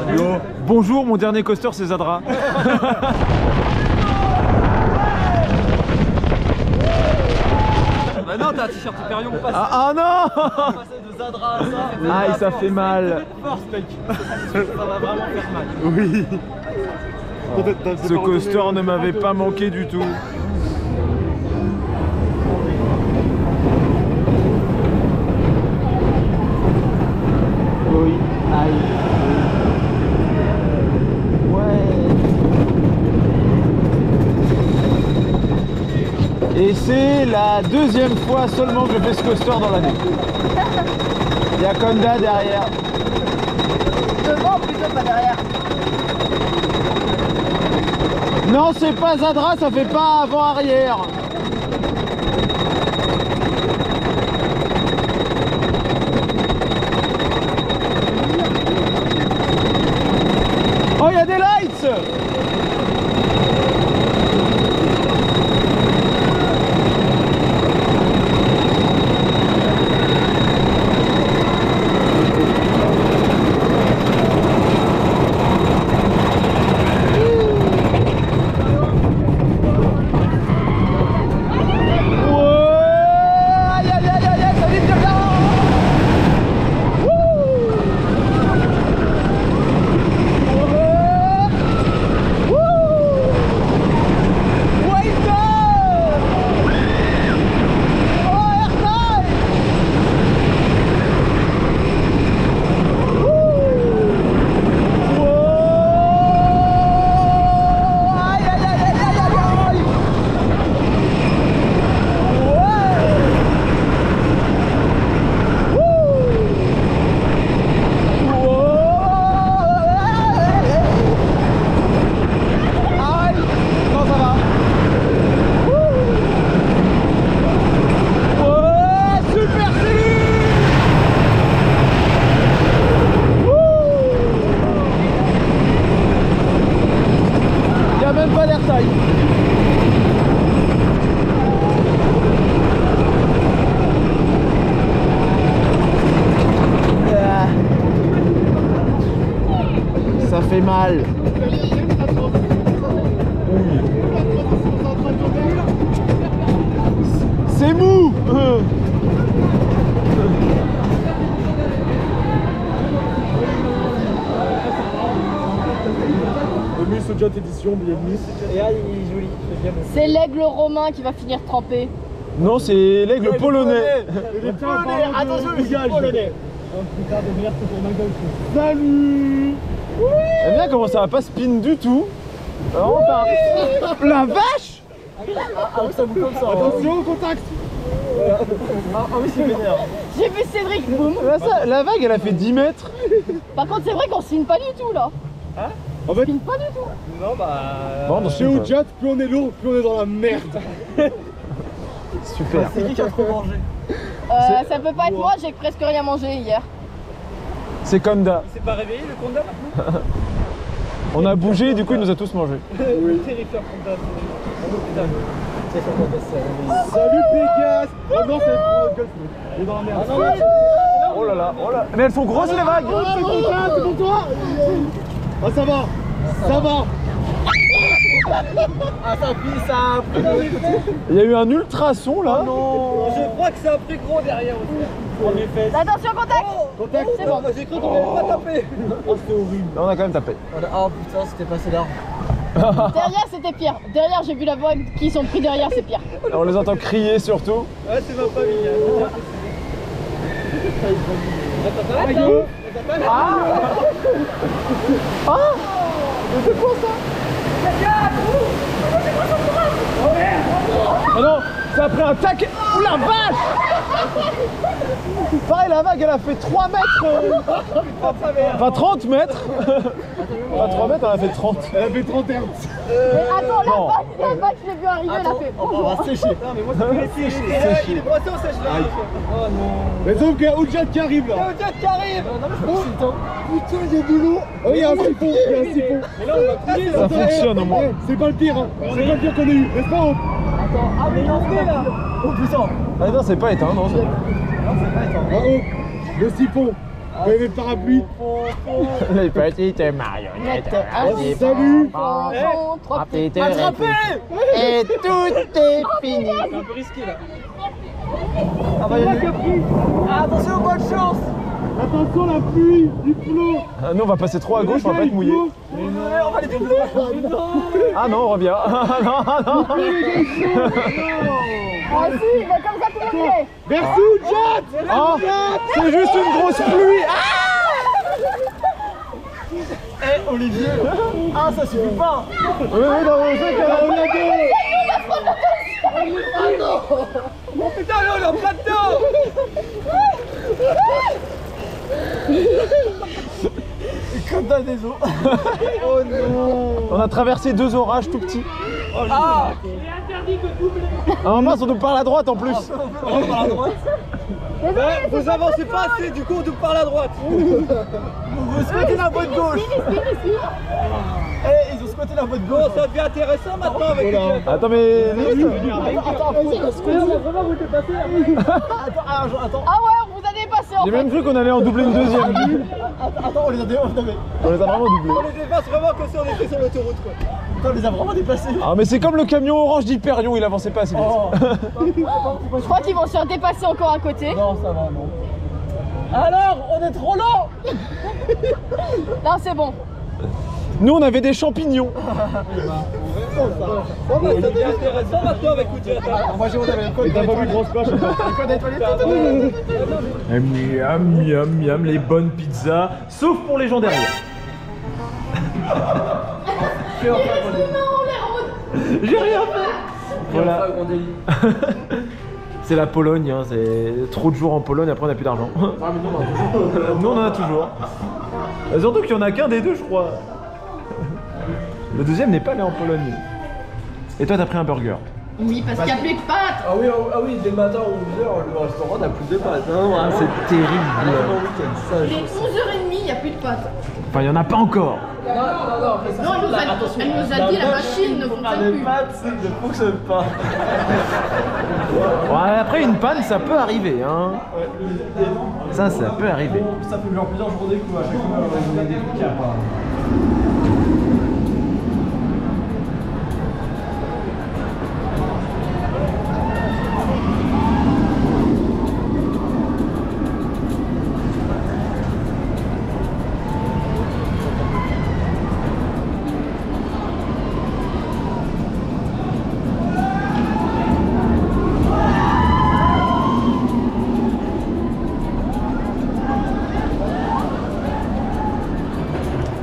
Yo. Bonjour, mon dernier coaster c'est Zadra. Bah non, t'as un t-shirt Hyperion. Ah non. Passer de Zadra à ça. Aïe, ça fait mal. Force, mec. Ça va vraiment faire mal. Oui. Ce coaster ne m'avait pas manqué du tout. Oui, aïe. Ouais. Et c'est la deuxième fois seulement que je fais ce coaster dans l'année. Il y a Conda derrière. Devant plutôt, pas derrière. Non, c'est pas Zadra, ça fait pas avant-arrière. Oh, il y a des lights! Ça fait mal. C'est mou. Le Jet édition, bienvenue. Et là, il est joli. C'est l'aigle romain qui va finir trempé. Non, c'est l'aigle polonais. Attention, les polonais. Salut. J'aime bien comment ça va pas spin du tout. Alors, la vache. Ah oui, ça bouge comme ça. Attention, contact. Ah oui, c'est vénère. J'ai vu Cédric, boum. La vague, elle a fait 10 mètres. Par contre, c'est vrai qu'on signe pas du tout là. Hein? En fait, Signe pas du tout. Non, bah. Bon, chez Jet, plus on est lourd, plus on est dans la merde. Super. C'est qui a trop mangé? Ça peut pas être moi, j'ai presque rien mangé hier. C'est Conda. Il s'est pas réveillé le Conda maintenant? On a bougé et du coup il nous a tous mangé. Oui. Terrifiant Conda. Oh putain. C'est son Conda. Salut Pégase. Oh non, c'est le golf. Il est dans la merde. Ah non, Oh là là, oh là. Mais elles sont grosses les vagues. Oh, c'est pour toi, c'est pour toi. Ah, ça va. Ça va. Ah, ça a pris Il y a eu un ultrason là. non. Je crois que ça a pris gros derrière aussi. En effet. Attention, contact. Contact. C'est bon. J'ai cru qu'on allait pas taper. Oh, c'était horrible. On a quand même tapé. Oh putain, c'était passé là. Derrière, c'était pire. Derrière, j'ai vu la vague qui sont pris derrière, c'est pire. On les entend crier surtout. Ouais, c'est ma famille. Attends. C'est quoi ça? Oh non, ça a pris un tac. Ouh la vache. Pareil, la vague elle a fait 3 mètres. Enfin 30 mètres. Pas 3 mètres, elle a fait 30. Elle a fait 31. Mais attends, non. la vague, je l'ai vu arriver, elle a fait. On va sécher. Non, mais moi, c'est séché. Il est brossé au sèche là. Oh non. Mais sauf qu'il y a Jet qui arrive là. Y'a Jet qui arrive. Non, mais je pense que c'est le temps. Putain, il y a de l'eau. Oh, il y a un siphon. Il y a un siphon. Mais là, on va couler. Ça fonctionne au moins. C'est pas le pire, hein. C'est pas le pire qu'on ait eu. N'est-ce pas, Hope? Attends, ah, mais il en fait là. Oh putain. Ah non, c'est pas éteint, non. Non, c'est pas éteint. Ah, Hope, le siphon. Vous avez le parapluie. Les petites marionnettes. Salut. Trois petites Attrapez! Et tout est fini. C'est un peu risqué là. Ah bah, Attention, bonne chance! Attention la pluie, du flot. nous on va passer trop à gauche, on va pas être mouillé. On va les doubler! Ah non, on revient. Ah non, ah non. Ah si, mais comme ça tout le monde y est. Merci Jack. Oh, c'est juste une grosse pluie. Eh Olivier! Ah ça suffit pas! Oui, oui, non, mais c'est que Oh putain, là on est en plein dedans! Comme dans des eaux! Oh non! on a traversé 2 orages tout petits. Ah! Ah mince, on nous parle à droite en plus. On par la droite! Vous avancez pas assez, du coup on double par la droite! Vous squattez la boîte gauche! Eh, ils ont squatté la boîte gauche! Ça devient intéressant maintenant avec le jet! Attends, mais. Attends, vraiment vous dépassez là! Attends! Ah ouais, on vous a dépassé en J'ai fait. même cru qu'on allait en doubler une deuxième. Attends, on les a dépassés! On les a vraiment doublés. On les dépasse vraiment comme si on était sur l'autoroute quoi! Putain, on les a vraiment dépassés! Ah, mais c'est comme le camion orange d'Hyperion, il avançait pas assez vite. Je crois qu'ils vont se faire dépasser encore à côté. Non, ça va, non. Alors, on est trop lent! Non, c'est bon. Nous, on avait des champignons. Ça devient intéressant maintenant avec Oudjet. Moi j'ai honte avec le code. Et t'as pas vu grosse cloche? Miam, miam, miam, les bonnes pizzas. Sauf pour les gens derrière. J'ai rien fait. Voilà. C'est la Pologne, hein. C'est trop de jours en Pologne, après on n'a plus d'argent. Nous on en a toujours. Surtout qu'il y en a qu'un des deux, je crois. Le deuxième n'est pas allé en Pologne. Et toi, t'as pris un burger. Oui, parce qu'il n'y a plus de pâtes. Ah oui, dès le matin ou 11h, le restaurant n'a plus de pâtes. C'est terrible. Il est 11h30, il n'y a plus de pâtes. Enfin, il n'y en a pas encore. Non, elle nous a dit la machine ne fonctionne plus. ne fonctionne pas. Ouais, après, une panne, ça peut arriver. Hein. Ça peut arriver. Ça fait genre plusieurs journées qu'à chaque fois on a des trucs à part.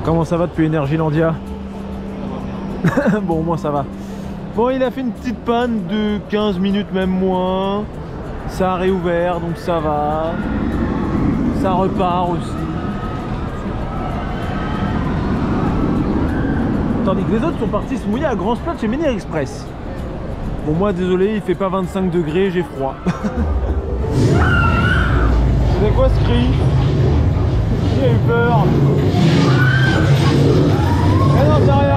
Comment ça va depuis Energylandia? Bon, au moins ça va. Bon, il a fait une petite panne de 15 minutes, même moins. Ça a réouvert, donc ça va. Ça repart aussi. Tandis que les autres sont partis se mouiller à Grand Splat chez Menhir Express. Bon, moi, désolé, il fait pas 25 degrés, j'ai froid. C'est quoi ce cri? J'ai eu peur. Mais non, c'est rien.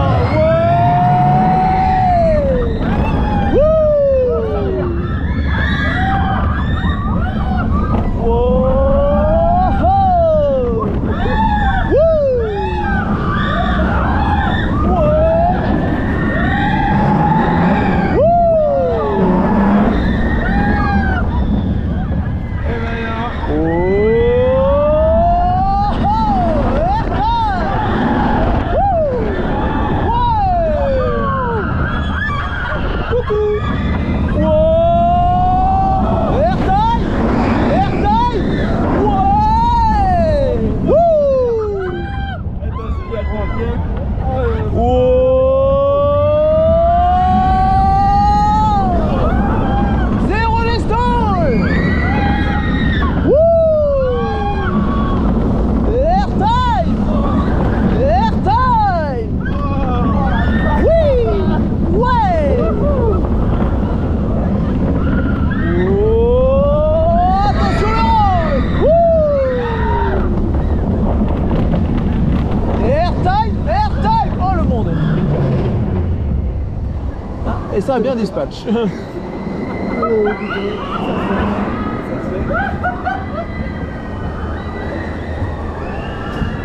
Et ça a bien dispatch.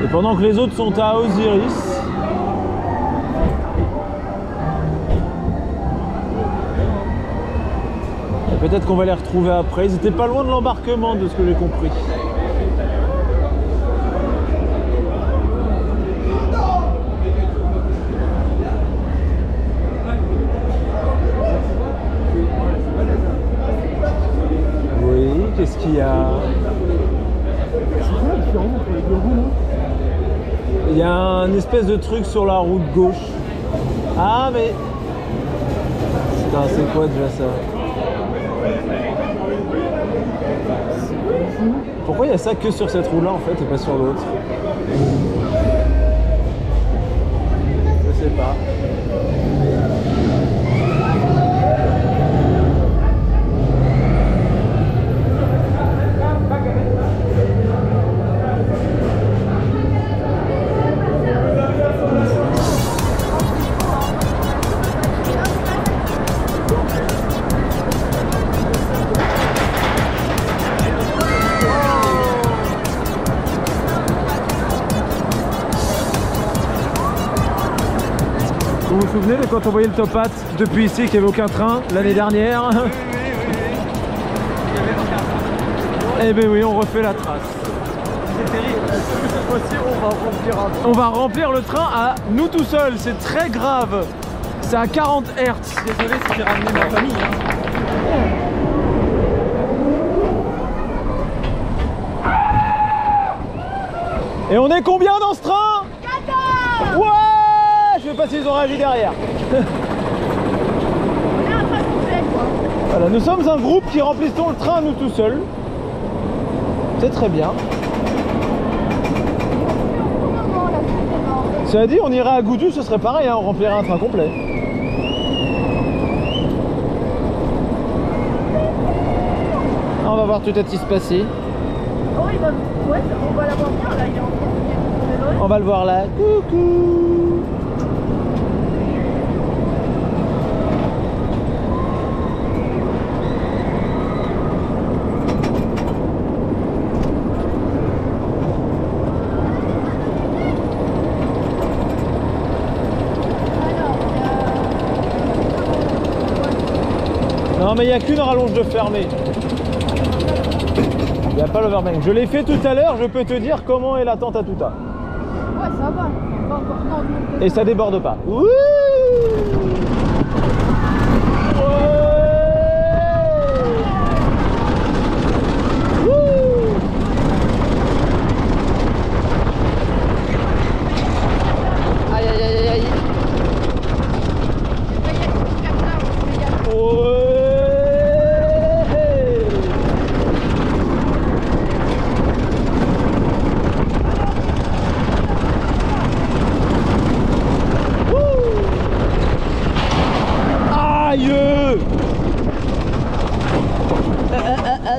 Et pendant que les autres sont à Osiris. Et peut-être qu'on va les retrouver après. Ils étaient pas loin de l'embarquement de ce que j'ai compris. Oui, qu'est-ce qu'il y a? Il y a un espèce de truc sur la route gauche. Ah mais... Putain, c'est quoi déjà ça? Pourquoi il y a ça que sur cette roue là en fait et pas sur l'autre? Je sais pas. Vous vous souvenez de quand on voyait le Top Hat depuis ici qu'il n'y avait aucun train l'année dernière? Eh ben oui, on refait la trace. C'est terrible. Cette fois-ci, On va remplir le train à nous tout seuls, c'est très grave. C'est à 40 Hz. Désolé si j'ai ramené ma famille. Et on est combien dans ce train? 14. Ouais! Je sais pas s'ils ont réagi derrière. On est un train complet quoi. Voilà, nous sommes un groupe qui remplissons le train à nous tout seuls. C'est très bien. Cela dit, on irait à Goudou, ce serait pareil, hein, on remplirait un train complet. On va voir tout à petit se passer. Oh il va... Ouais, on va l'avoir bien là, il est en train de... On va le voir là. Coucou. Non mais il n'y a qu'une rallonge de fermée. Il n'y a pas l'overbank. Je l'ai fait tout à l'heure, je peux te dire comment est l'attente à Touta. Ouais ça va, pas encore tant de monde. Et ça déborde pas. Wouh! Aïe aïe aïe aïe.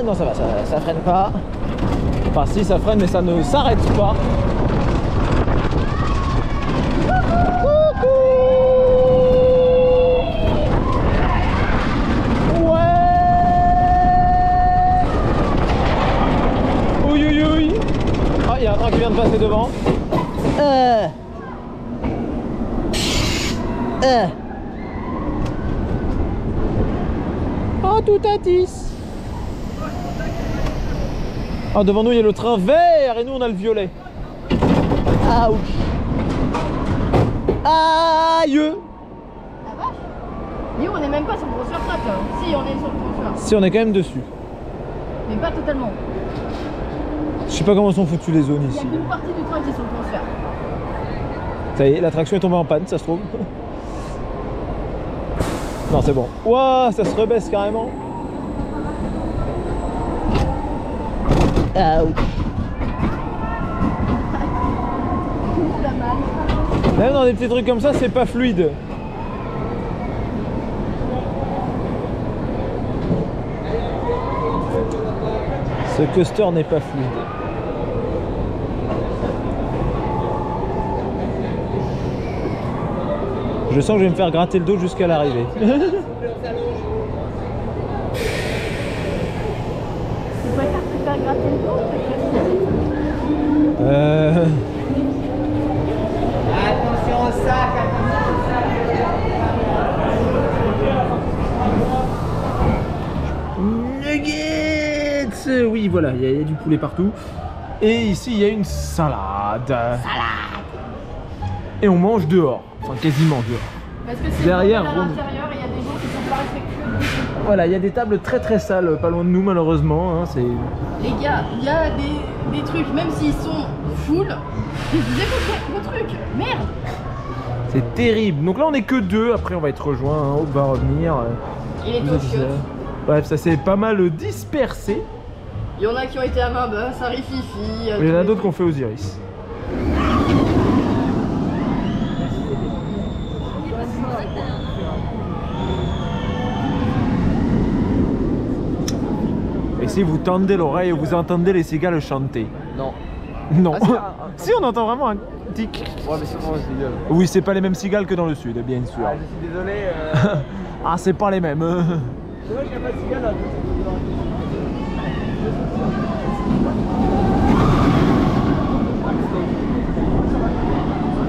Non ça va, ça freine pas. Enfin si ça freine mais ça ne s'arrête pas. Ah, il y a un train qui vient de passer devant. Oh, tout à 10. Ah, devant nous, il y a le train vert et nous, on a le violet. Ouch. Aïe. La vache. Nous on est même pas sur le transfert track là. Si on est sur le transfert. Si, on est quand même dessus. Mais pas totalement. Je sais pas comment sont foutues les zones Il y a ici. qu'une partie du train qui est sur le transfert. Ça y est, la traction est tombée en panne, ça se trouve. Non, c'est bon. Ouah, ça se rebaisse carrément. Même dans des petits trucs comme ça, c'est pas fluide. Ce coaster n'est pas fluide. Je sens que je vais me faire gratter le dos jusqu'à l'arrivée. Tu préfères te faire gratter le dos ou te faire... Nuggets. Oui, voilà, il y a du poulet partout. Et ici, il y a une salade. Et on mange dehors. Enfin, quasiment dehors. Parce que c'est derrière, à l'intérieur, il y a des gens qui sont pas respectueux. Voilà, il y a des tables très très sales, pas loin de nous malheureusement. Hein, les gars, il y a des trucs, même s'ils sont full, déposez vos trucs. Merde. c'est terrible. Donc là, on est que deux. Après, on va être rejoint. Hein, Hope va revenir. Il est au chiottes. Bref, ça s'est pas mal dispersé. Il y en a qui ont été à main basse, à Rififi. Il y en a d'autres qu'on fait aux iris. Et si vous tendez l'oreille, vous entendez les cigales chanter? Non. Non. Ah, Si, on entend vraiment un tic. Ouais, mais c'est vraiment les cigales. Oui, c'est pas les mêmes cigales que dans le sud, bien sûr. Ah, je suis désolé. Ah, c'est pas les mêmes. C'est vrai qu'il n'y a pas de cigales là.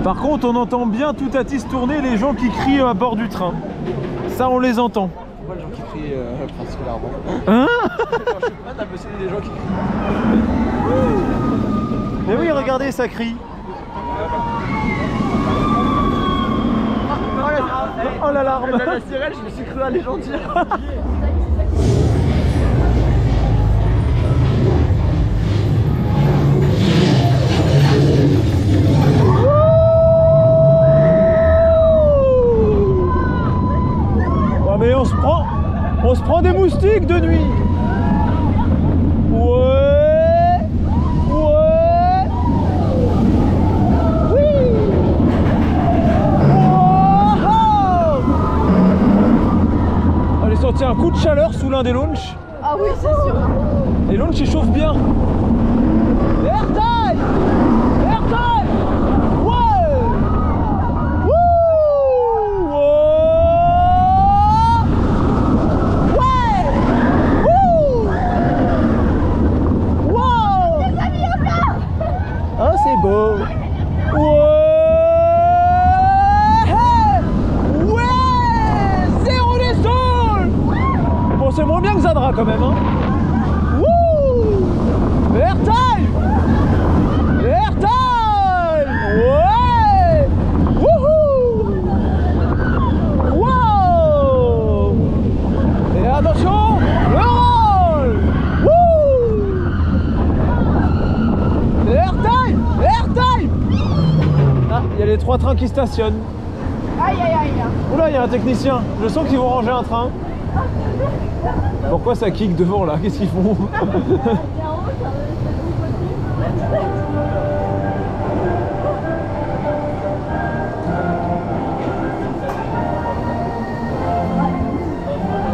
Par contre, on entend bien tout à tisse tourner les gens qui crient à bord du train. Ça, on les entend. Moi, les gens qui crient particulièrement. Hein? Quand je suis pas, t'as bossé des gens qui crient. Mais oui, regardez, ça crie. Oh l'alarme! La sirène, je me suis cru aller gentil. Ouais, mais on se prend des moustiques de nuit. Ouais, ouais, oui. Oh. On est sorti un coup de chaleur sous l'un des launches. Ah oui, c'est sûr. Les launches ils chauffent bien. Airtime! Airtime! Ouais! Wouh! Ouais! Wouh! Wow! Ah, c'est beau! Ouais! Ouais! Zéro des sols! Bon, c'est moins bien que Zadra quand même, hein? Wouh! Airtime! Airtime! Ouais! Wouhou! Wow! Et attention! Le roll! Wouh! Airtime! Airtime! Ah, il y a les 3 trains qui stationnent. Aïe aïe aïe. Oula, il y a un technicien. Je sens qu'ils vont ranger un train. Pourquoi ça kick devant là? Qu'est-ce qu'ils font?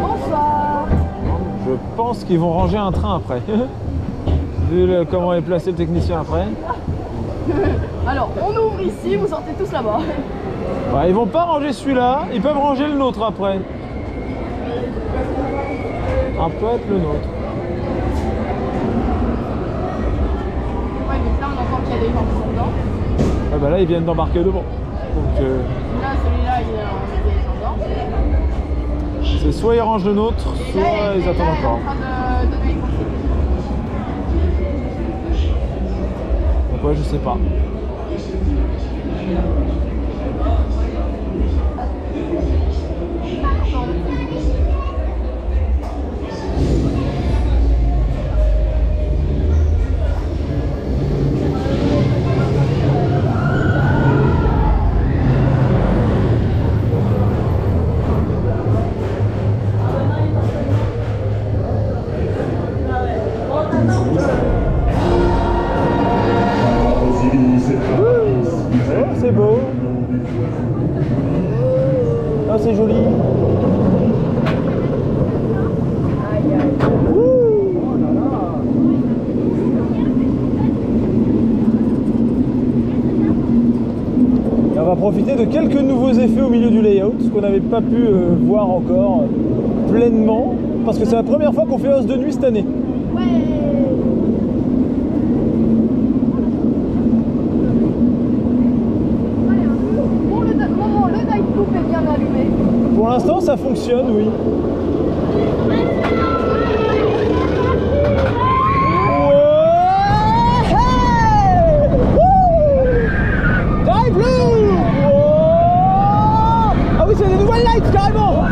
Bonsoir. Je pense qu'ils vont ranger un train après. Vu comment est placé le technicien après. Alors, on ouvre ici, vous sortez tous là-bas. Bah, ils vont pas ranger celui-là, ils peuvent ranger le nôtre après. Un peu être le nôtre. Ouais, mais là, on entend qu'il y a des gens qui sont dedans. Ah bah là, ils viennent d'embarquer devant. Donc Là, celui-là, il est dedans. c'est soit ils rangent le nôtre, soit ils attendent encore. Il est en train de donner les consignes. Donc ouais, je sais pas. Oh, c'est beau. Ah, c'est joli. Et on va profiter de quelques nouveaux effets au milieu du layout, ce qu'on n'avait pas pu voir encore pleinement, parce que c'est la première fois qu'on fait Os de nuit cette année. Pour le ça fonctionne, oui. Ah oui, c'est des nouvelles lights carrément.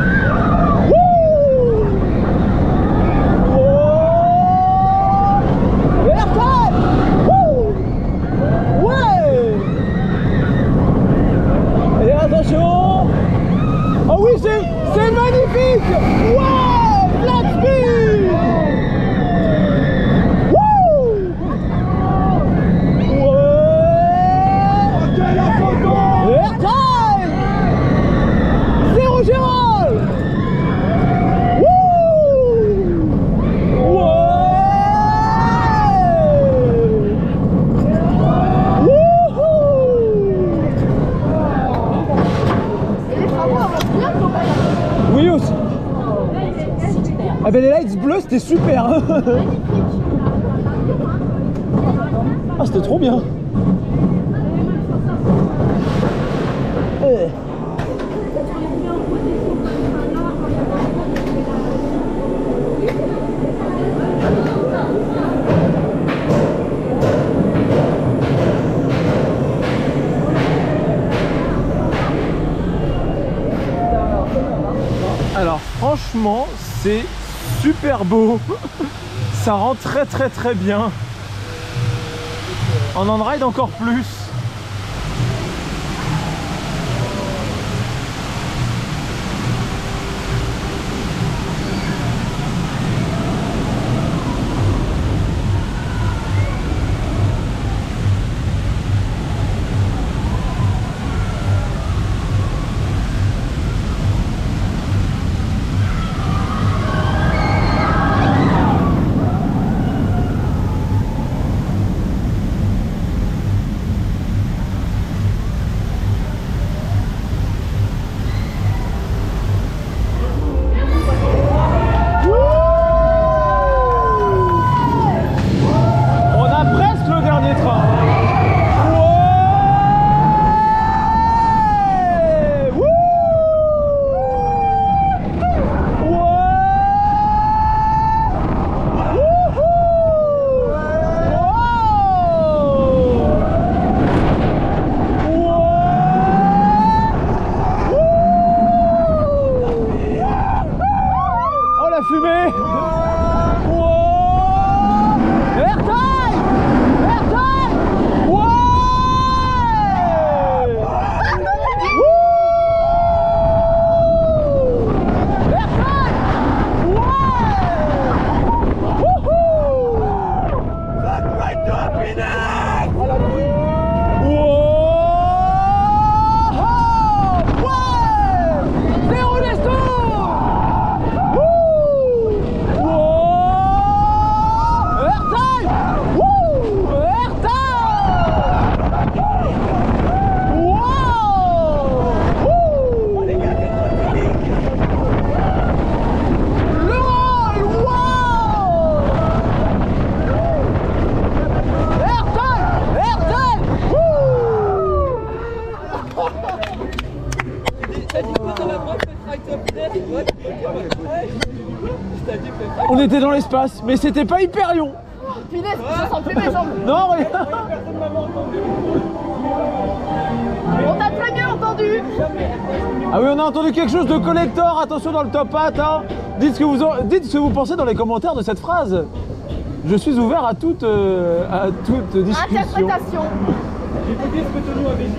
Et attention. Ah oui, c'est magnifique. Ouais, flat speed. Oui aussi. Ah ben les lights bleus c'était super. Ah c'était trop bien. Alors franchement, c'est super beau. Ça rend très bien. En on-ride encore plus. On était dans l'espace, mais c'était pas Hyperion. Punaise, je sens plus mes jambes. Non, regarde. On t'a très bien entendu. Ah oui, on a entendu quelque chose de collector. Attention dans le top hat. Hein. Dites ce que vous pensez dans les commentaires de cette phrase. Je suis ouvert à toute discussion. Interprétation. J'ai pas dit ce que Tono avait dit.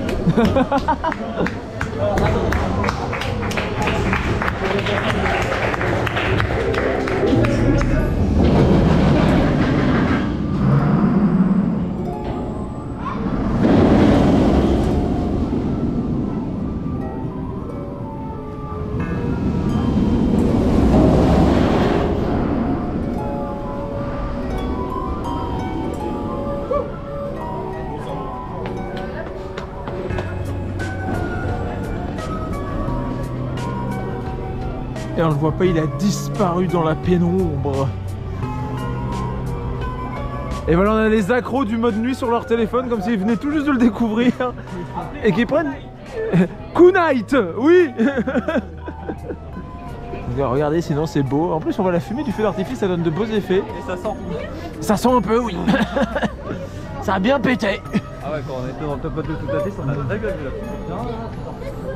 Et on le voit pas, il a disparu dans la pénombre. Et voilà, on a les accros du mode nuit sur leur téléphone, comme s'ils venaient tout juste de le découvrir. Et qui prennent... Kunite, oui. Regardez, sinon c'est beau. En plus, on voit la fumée du feu d'artifice, ça donne de beaux effets. Et ça sent. Ça sent un peu, oui. Ça a bien pété. Ah ouais, quand on était dans le top 2 tout à fait, ça en a de la gueule là.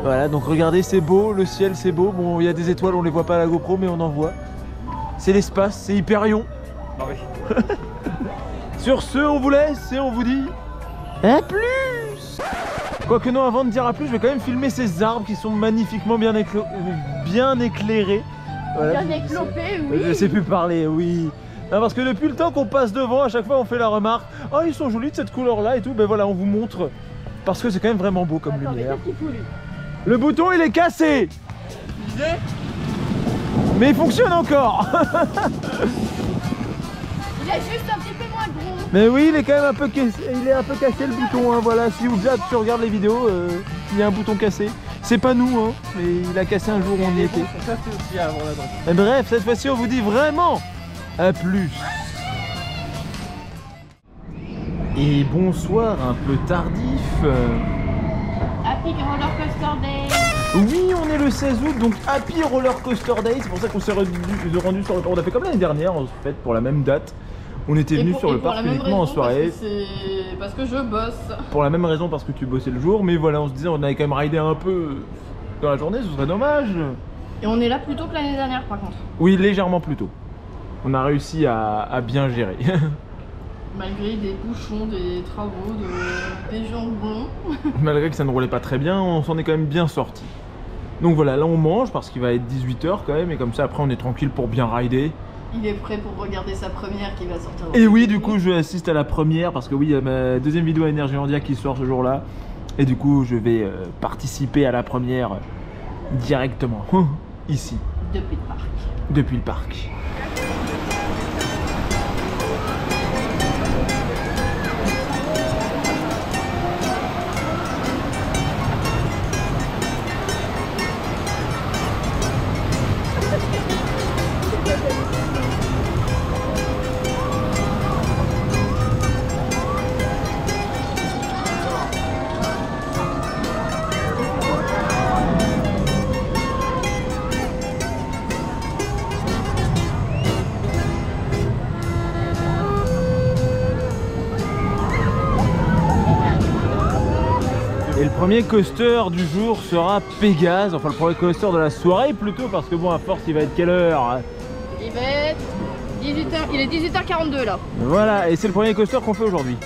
Voilà, donc regardez, c'est beau, le ciel c'est beau. Bon, il y a des étoiles, on les voit pas à la GoPro, mais on en voit. C'est l'espace, c'est Hyperion. Ah oui. Sur ce, on vous laisse et on vous dit à plus. Quoique non, avant de dire à plus, je vais quand même filmer ces arbres qui sont magnifiquement bien éclairés. Voilà. Bien éclopé, oui. Je sais plus parler, oui. Non, parce que depuis le temps qu'on passe devant, à chaque fois on fait la remarque, oh ils sont jolis de cette couleur là et tout, ben voilà, on vous montre. Parce que c'est quand même vraiment beau comme Attends, mais lumière. qu'est-ce qu'il fout lui? Le bouton il est cassé. Mais il fonctionne encore. Il est juste un petit peu moins gros. Mais oui, il est quand même un peu cassé, le bouton, hein, voilà. Si tu regardes les vidéos, il y a un bouton cassé. C'est pas nous, hein, mais il a cassé un jour où on y était. Ça c'est aussi avant la droite. Et bref, cette fois-ci on vous dit vraiment à plus. Et bonsoir, un peu tardif. Happy Roller Coaster Day. Oui, on est le 16 août, donc Happy Roller Coaster Day. C'est pour ça qu'on s'est rendu sur le parc. On a fait comme l'année dernière, en fait, pour la même date. On était venus sur le parc uniquement en soirée. Parce que je bosse. Pour la même raison, parce que tu bossais le jour. Mais voilà, on se disait, on avait quand même ridé un peu dans la journée, ce serait dommage. Et on est là plus tôt que l'année dernière, par contre. Oui, légèrement plus tôt. On a réussi à bien gérer. Malgré des bouchons, des travaux, des jambons. Malgré que ça ne roulait pas très bien, on s'en est quand même bien sorti. Donc voilà, là on mange parce qu'il va être 18 h quand même. Et comme ça, après, on est tranquille pour bien rider. Il est prêt pour regarder sa première qui va sortir. Et oui, du coup, je assiste à la première parce que oui, il y a ma deuxième vidéo à Energylandia qui sort ce jour-là. Et du coup, je vais participer à la première directement, ici. Depuis le parc. Depuis le parc. Et le premier coaster du jour sera Pégase, enfin le premier coaster de la soirée plutôt, parce que bon, à force il va être quelle heure? Il va être 18h, il est 18h42 là. Voilà, et c'est le premier coaster qu'on fait aujourd'hui.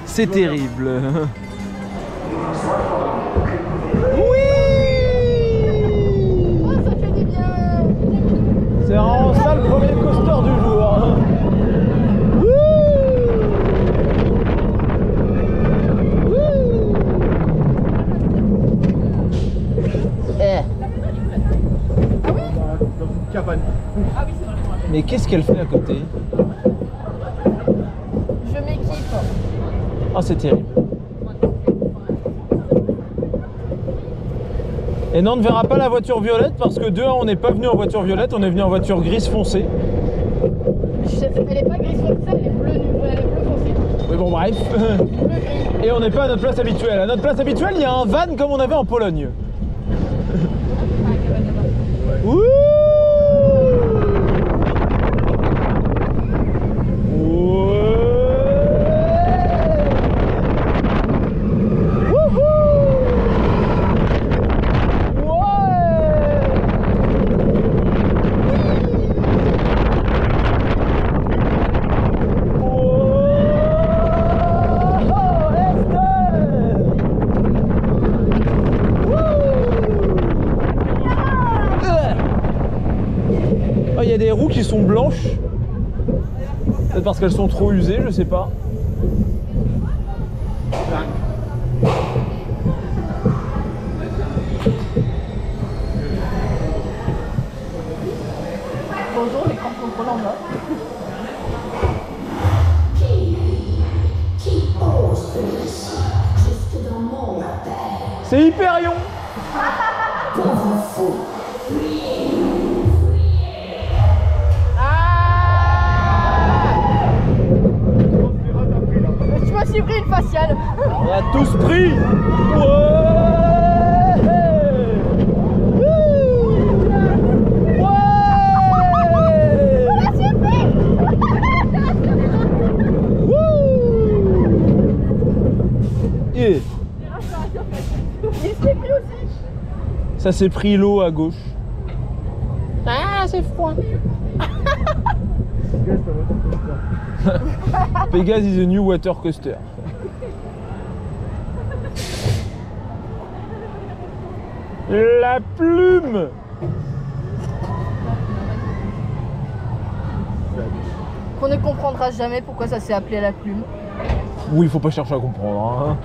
C'est terrible. Oui, Oh, ça fait du bien. c'est vraiment ça le premier coaster du jour. Mais qu'est-ce qu'elle fait à côté? Je m'équipe. Oh, c'est terrible. Et non, on ne verra pas la voiture violette parce que de 1, on n'est pas venu en voiture violette, on est venu en voiture grise foncée. Elle est pas grise foncée, elle est bleue foncée. Mais bon, bref. Bleu gris. Et on n'est pas à notre place habituelle. À notre place habituelle, il y a un van comme on avait en Pologne. Ouh! Il y a des roues qui sont blanches. Peut-être parce qu'elles sont trop usées, je sais pas. Bonjour les crampons en bas. C'est Hyperion. Tu m'as aussi pris une faciale. On a tous pris. Ouais. Il s'est pris aussi. Ça s'est pris l'eau à gauche. Ah, c'est froid. Pégase is a new water coaster. La plume. Qu'on ne comprendra jamais pourquoi ça s'est appelé la plume. Oui, il faut pas chercher à comprendre. Hein.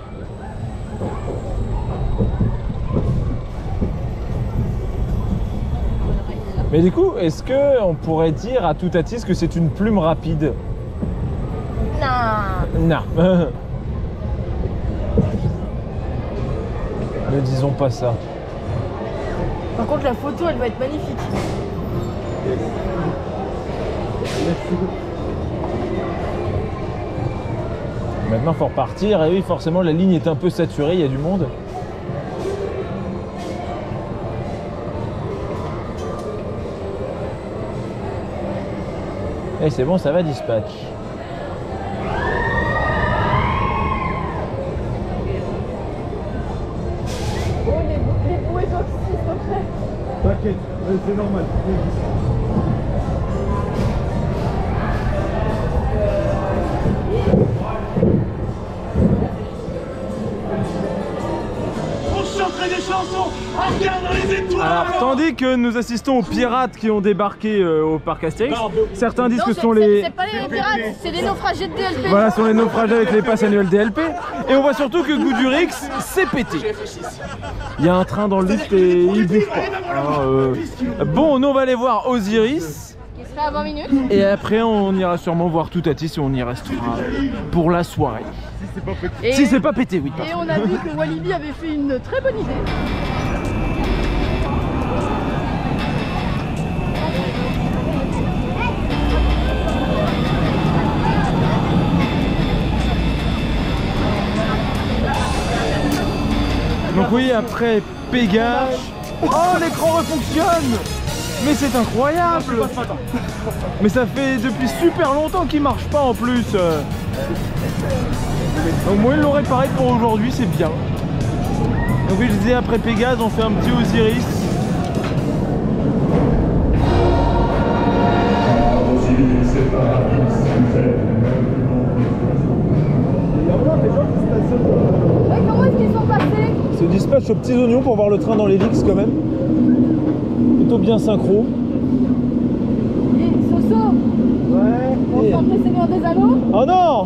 Mais du coup, est-ce que on pourrait dire à tout Atis que c'est une plume rapide? Non. Non. Ne disons pas ça. Par contre, la photo, elle va être magnifique. Maintenant, il faut repartir. Et oui, forcément, la ligne est un peu saturée. Il y a du monde. Et c'est bon, ça va, dispatch. Oh, les bouées d'oxy, s'il te plaît. T'inquiète, c'est normal. Alors, tandis que nous assistons aux pirates qui ont débarqué au parc Astérix, certains disent que ce sont les... C'est pas les pirates, c'est des naufragés de DLP. Voilà, ce sont les naufragés avec les passes annuelles DLP. Et on voit surtout que Goudurix s'est pété. Il y a un train dans le lift et il bouge pas. Bon, nous on va aller voir Osiris. Qui sera à 20 minutes. Et après on ira sûrement voir Toutatis et on y restera pour la soirée. Et, Si c'est pas pété, oui. et on a vu que Walibi avait fait une très bonne idée. Donc oui, après Pégase... Oh, l'écran refonctionne! Mais c'est incroyable! Mais ça fait depuis super longtemps qu'il marche pas en plus. Donc moi ils l'ont réparé pour aujourd'hui, c'est bien. Donc oui, je disais après Pégase, on fait un petit Osiris. Ouais, comment est-ce qu'ils sont passés? Se dispatch aux petits oignons pour voir le train dans l'hélix quand même. Plutôt bien synchro. Et Soso, Ouais. on s'en fait Seigneur des Anneaux? Oh non!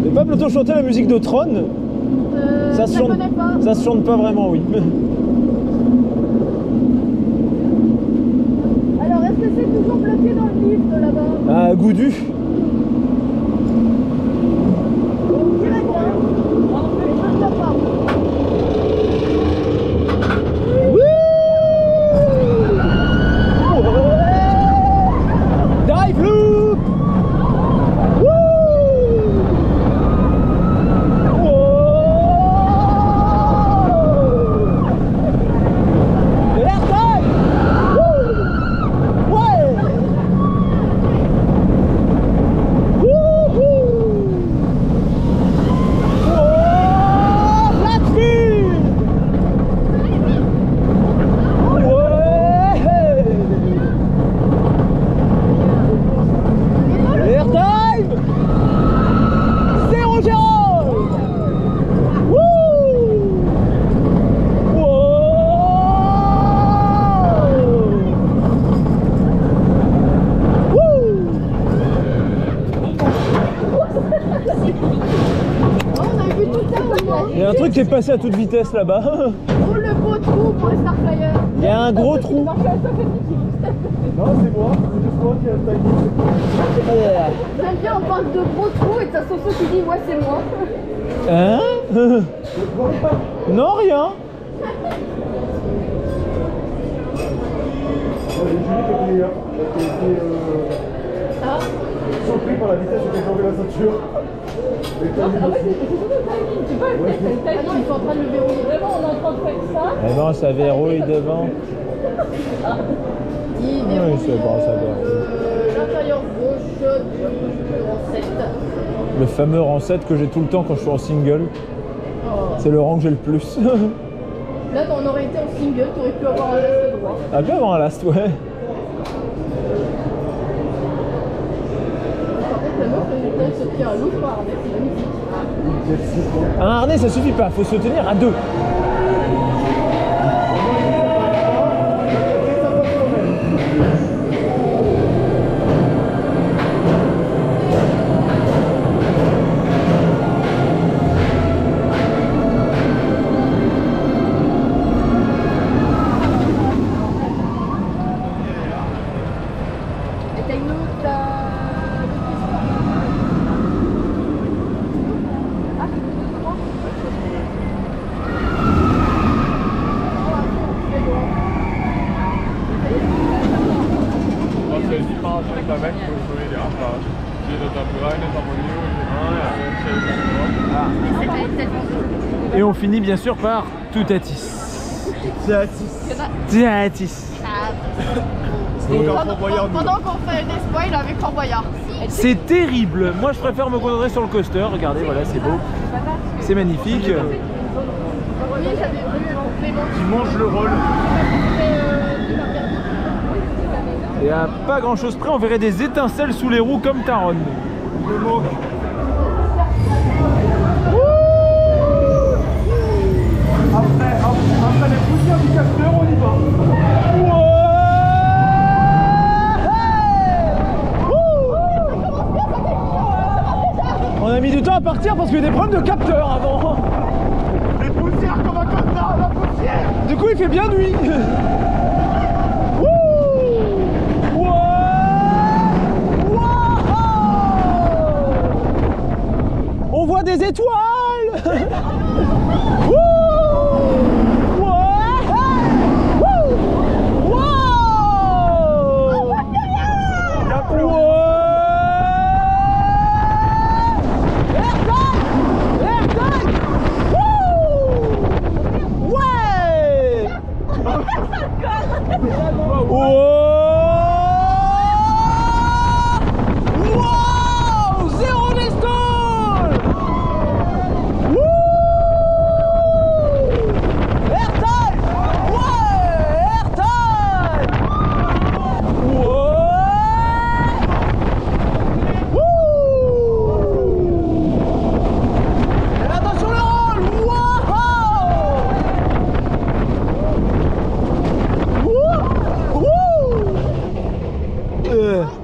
Mais pas plutôt chanter la musique de Tron? Ça se connaît pas. Ça se chante pas vraiment, oui. Alors, est-ce que c'est toujours bloqué dans le lift là-bas? Ah, Goudu. Direct, hein? Mais je ne sais pas. Dive loop. Il y a un truc qui est passé à toute vitesse là-bas. Oh, le beau trou pour les Starflyers. Il y a un gros trou. Non, c'est moi. C'est juste moi qui ai attaqué. J'aime bien, on parle de gros trous et t'as Soso qui dit ouais, c'est moi. Hein? Non, rien. J'ai été Ah, surpris par la vitesse où j'ai enlevé la ceinture. ah ouais, tu vois, ah non, ils sont en train de le verrouiller. Vraiment, on est en train de faire ça. Eh non, ça verrouille devant. Il Oui, c'est bon, ça verrouille. l'intérieur gauche du 7. Le fameux rang 7 que j'ai tout le temps quand je suis en single. C'est le rang que j'ai le plus. Là, on aurait été en single, t'aurais pu avoir un last droit. Ah, bien avoir un last, ouais. Par contre, la meuf, elle se tient à l'autre harnais, c'est magnifique. Un harnais, ça suffit pas, faut se tenir à deux. Et t'as une autre Et on finit bien sûr par Toutatis. Toutatis. Pendant qu'on fait des spoils avec Fort Boyard. C'est terrible. Moi je préfère me concentrer sur le coaster. Regardez, voilà, c'est beau. C'est magnifique. Oui, j'avais vu Clément. Tu manges le rôle. Et à pas grand chose près, on verrait des étincelles sous les roues comme Taron. Après les poussières du capteur, on y va. On a mis du temps à partir parce qu'il y a des problèmes de capteur avant. Les poussières comme un costard, la poussière. Du coup il fait bien nuit. On voit des étoiles.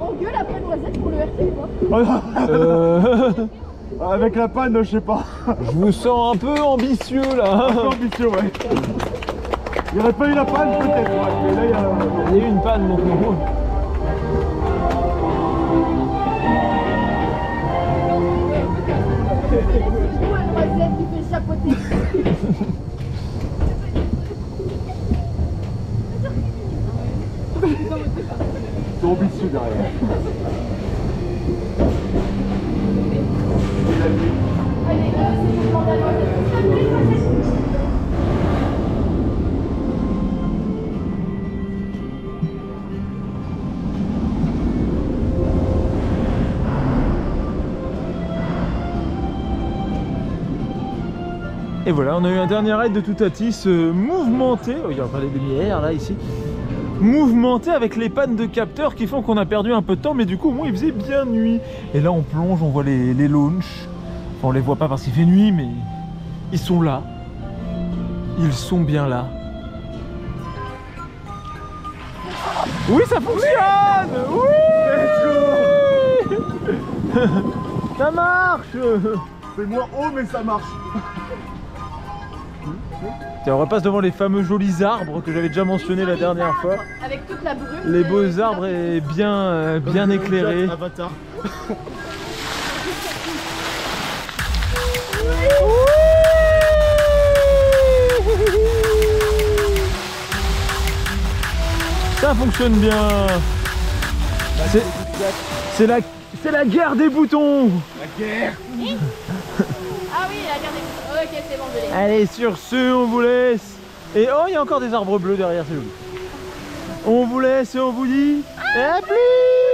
On gueule après Noisette pour le RT, quoi. Avec la panne, je sais pas. Je vous sens un peu ambitieux là. Un peu ambitieux, ouais. Il n'y aurait pas eu la panne, peut-être, ouais. Mais là, Il y a eu une panne donc non. Noisette qui fait chapeauter. c'est ambitieux derrière. Allez, c'est pour demander à Noisette. Et voilà, on a eu un dernier ride de Toutatis mouvementé. Oh, il y a pas les lumières là ici. Mouvementé avec les pannes de capteurs qui font qu'on a perdu un peu de temps, mais du coup au moins il faisait bien nuit. Et là on plonge, on voit les launchs. Enfin, on les voit pas parce qu'il fait nuit, mais ils sont là. Ils sont bien là. Oui, ça fonctionne. Oui, let's go. Ça marche. C'est moins haut, mais ça marche. Tiens, on repasse devant les fameux jolis arbres que j'avais déjà mentionnés la dernière fois. Avec toute la brume. Les beaux arbres et bien, bien éclairés. Avatar. Ça fonctionne bien. C'est la guerre des boutons. La guerre. Ah oui, regardez. Ok, c'est bon, je l'ai. Allez, sur ce, on vous laisse. Et oh, il y a encore des arbres bleus derrière, c'est joli. On vous laisse et on vous dit à plus.